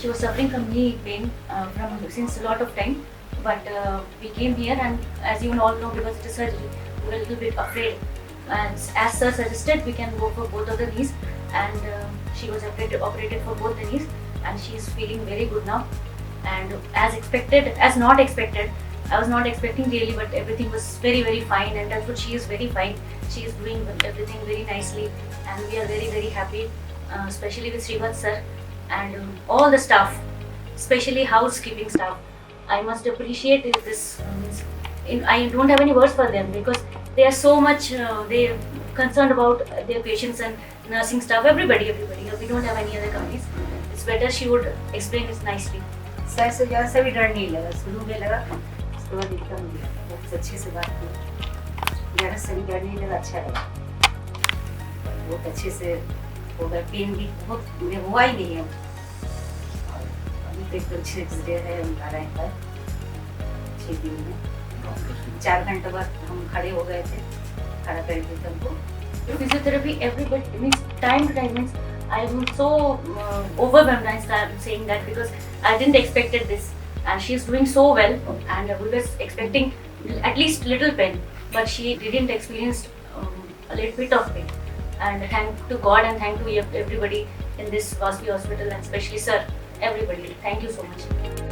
She was suffering from knee pain from since a lot of time, but we came here, and as you all know, because it is surgery, we were a little bit afraid. And as sir suggested, we can go for both of the knees, and she was operated for both the knees, and she is feeling very good now. And as expected, as not expected, I was not expecting really, but everything was very fine, and that's what she is very fine. She is doing everything very nicely, and we are very happy, especially with Srivat sir and all the staff, especially housekeeping staff. I must appreciate this. I don't have any words for them because they are so much they concerned about their patients and nursing staff. Everybody. We don't have any other companies. It's better she would explain this nicely. Sir से ज़्यादा से भी डर नहीं लगा, शुरू में लगा, उसके बाद एकदम बहुत अच्छे से बात की, ज़्यादा से भी डर नहीं लगा, अच्छा लगा, बहुत अच्छे से हो गया, पेन भी बहुत हुआ ही नहीं है, अभी तो एकदम अच्छे है, उनका रैंक है, 6 दिन में 4 घंटे बाद हम खड़े हो गए थे, खड़ा कर दिया था हमको. Physiotherapy, everybody means time to time means I'm so overwhelmed. I'm saying that because I didn't expected this, and she's doing so well, and we were expecting at least little pain, but she didn't experience a little bit of pain. And thank to God and thank to everybody in this Vasavi Hospital, and especially sir, everybody. Thank you so much.